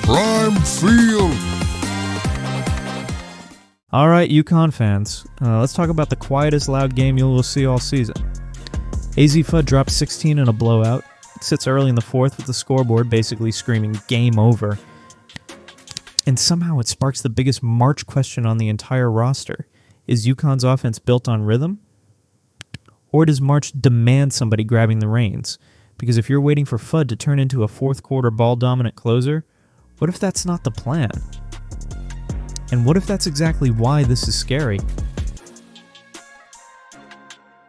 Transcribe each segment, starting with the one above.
Prime field. All right, UConn fans, let's talk about the quietest loud game you will see all season. Azzi Fudd dropped 16 in a blowout. It sits early in the fourth with the scoreboard basically screaming game over. And somehow it sparks the biggest March question on the entire roster. Is UConn's offense built on rhythm? Or does March demand somebody grabbing the reins? Because if you're waiting for Fudd to turn into a fourth quarter ball-dominant closer, what if that's not the plan? And what if that's exactly why this is scary?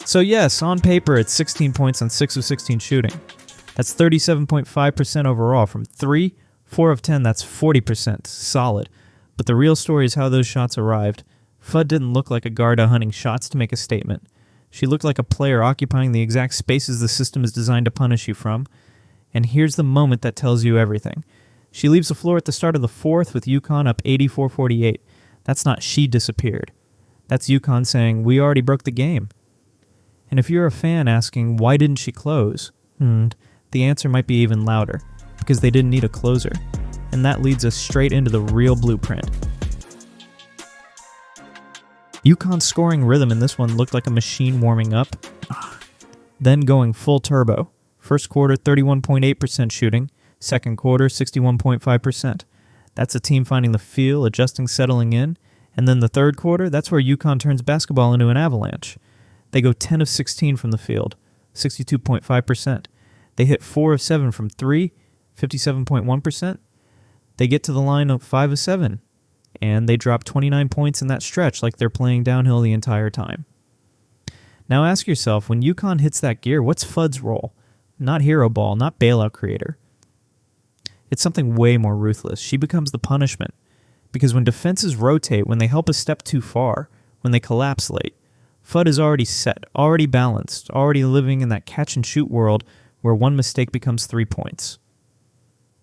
So yes, on paper it's 16 points on 6 of 16 shooting. That's 37.5% overall. From 3, 4 of 10, that's 40%. Solid. But the real story is how those shots arrived. Fudd didn't look like a guard hunting shots to make a statement. She looked like a player occupying the exact spaces the system is designed to punish you from. And here's the moment that tells you everything. She leaves the floor at the start of the fourth with UConn up 84-48. That's not she disappeared. That's UConn saying, we already broke the game. And if you're a fan asking, why didn't she close? The answer might be even louder. Because they didn't need a closer. And that leads us straight into the real blueprint. UConn's scoring rhythm in this one looked like a machine warming up, then going full turbo. First quarter, 31.8% shooting. Second quarter, 61.5%. That's a team finding the feel, adjusting, settling in. And then the third quarter, that's where UConn turns basketball into an avalanche. They go 10 of 16 from the field, 62.5%. They hit 4 of 7 from 3, 57.1%. They get to the line of 5 of 7. And they drop 29 points in that stretch like they're playing downhill the entire time. Now ask yourself, when UConn hits that gear, what's Fudd's role? Not hero ball, not bailout creator. It's something way more ruthless. She becomes the punishment. Because when defenses rotate, when they help a step too far, when they collapse late, Fudd is already set, already balanced, already living in that catch-and-shoot world where one mistake becomes 3 points.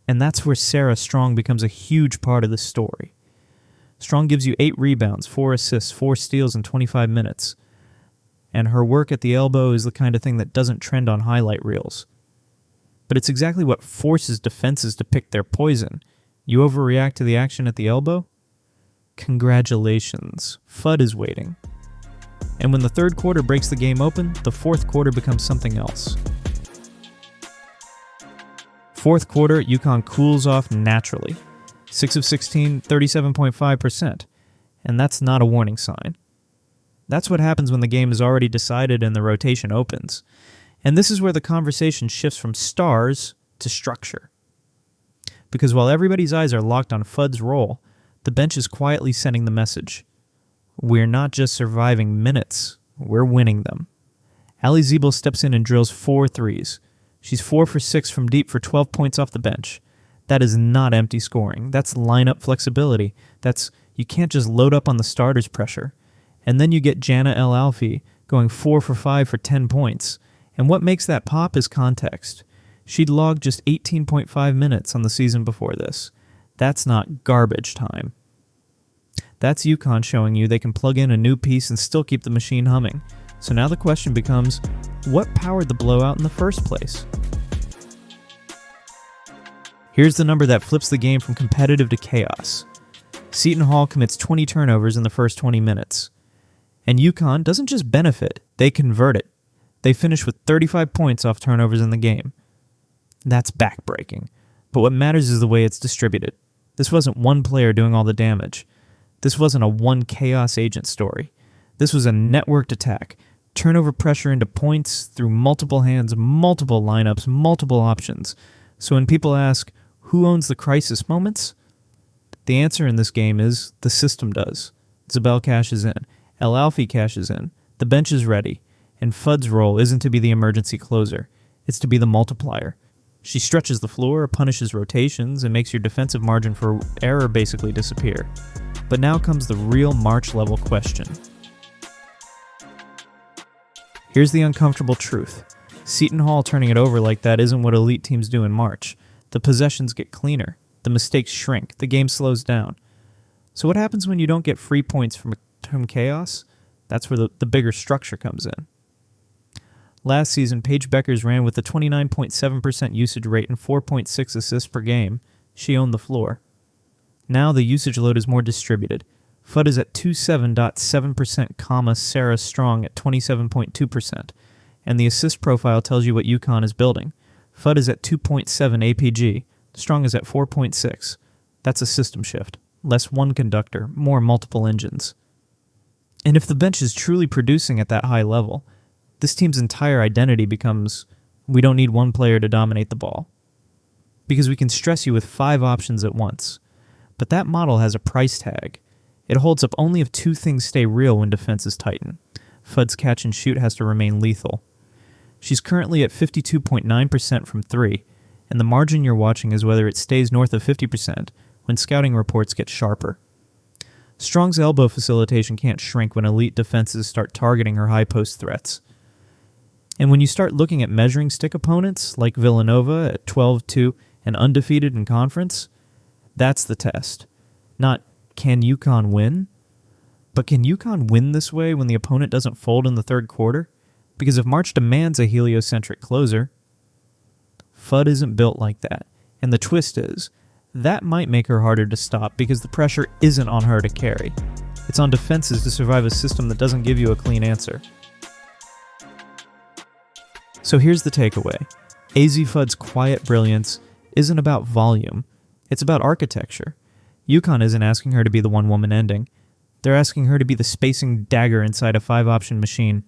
And that's where Sarah Strong becomes a huge part of the story. Strong gives you 8 rebounds, 4 assists, 4 steals in 25 minutes. And her work at the elbow is the kind of thing that doesn't trend on highlight reels. But it's exactly what forces defenses to pick their poison. You overreact to the action at the elbow? Congratulations, Fudd is waiting. And when the third quarter breaks the game open, the fourth quarter becomes something else. Fourth quarter, UConn cools off naturally. 6 of 16, 37.5%. And that's not a warning sign. That's what happens when the game is already decided and the rotation opens. And this is where the conversation shifts from stars to structure. Because while everybody's eyes are locked on Fudd's role, the bench is quietly sending the message. We're not just surviving minutes, we're winning them. Allie Ziebel steps in and drills 4 threes. She's 4 for 6 from deep for 12 points off the bench. That is not empty scoring. That's lineup flexibility. You can't just load up on the starter's pressure. And then you get Jana El Alfi going 4 for 5 for 10 points. And what makes that pop is context. She'd logged just 18.5 minutes on the season before this. That's not garbage time. That's UConn showing you they can plug in a new piece and still keep the machine humming. So now the question becomes, what powered the blowout in the first place? Here's the number that flips the game from competitive to chaos. Seton Hall commits 20 turnovers in the first 20 minutes. And UConn doesn't just benefit, they convert it. They finish with 35 points off turnovers in the game. That's backbreaking. But what matters is the way it's distributed. This wasn't one player doing all the damage. This wasn't a one chaos agent story. This was a networked attack. Turnover pressure into points through multiple hands, multiple lineups, multiple options. So when people ask, who owns the crisis moments? The answer in this game is, the system does. Zabel cashes in. El Alfi cashes in. The bench is ready. And Fudd's role isn't to be the emergency closer. It's to be the multiplier. She stretches the floor, punishes rotations, and makes your defensive margin for error basically disappear. But now comes the real March-level question. Here's the uncomfortable truth. Seton Hall turning it over like that isn't what elite teams do in March. The possessions get cleaner. The mistakes shrink. The game slows down. So what happens when you don't get free points from chaos? That's where the bigger structure comes in. Last season, Paige Beckers ran with a 29.7% usage rate and 4.6 assists per game, she owned the floor. Now the usage load is more distributed. Fudd is at 27.7%, Sarah Strong at 27.2%, and the assist profile tells you what UConn is building. Fudd is at 2.7 APG, Strong is at 4.6. That's a system shift. Less one conductor, more multiple engines. And if the bench is truly producing at that high level, this team's entire identity becomes, we don't need one player to dominate the ball. Because we can stress you with 5 options at once. But that model has a price tag. It holds up only if 2 things stay real when defenses tighten. Fudd's catch and shoot has to remain lethal. She's currently at 52.9% from 3, and the margin you're watching is whether it stays north of 50% when scouting reports get sharper. Strong's elbow facilitation can't shrink when elite defenses start targeting her high post threats. And when you start looking at measuring stick opponents, like Villanova at 12-2 and undefeated in conference, that's the test. Not, can UConn win? But can UConn win this way when the opponent doesn't fold in the third quarter? Because if March demands a heliocentric closer, Fudd isn't built like that. And the twist is, that might make her harder to stop because the pressure isn't on her to carry. It's on defenses to survive a system that doesn't give you a clean answer. So here's the takeaway. Azzi Fudd's quiet brilliance isn't about volume. It's about architecture. UConn isn't asking her to be the one-woman ending. They're asking her to be the spacing dagger inside a 5-option machine.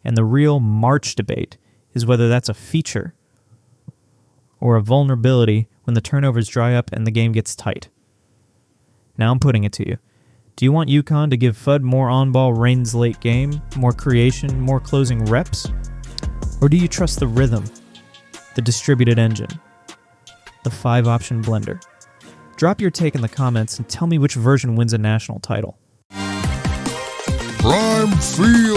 And the real March debate is whether that's a feature or a vulnerability when the turnovers dry up and the game gets tight. Now I'm putting it to you. Do you want UConn to give Fudd more on-ball reins late game, more creation, more closing reps? Or do you trust the rhythm, the distributed engine, the 5-option blender? Drop your take in the comments and tell me which version wins a national title. Prime Field.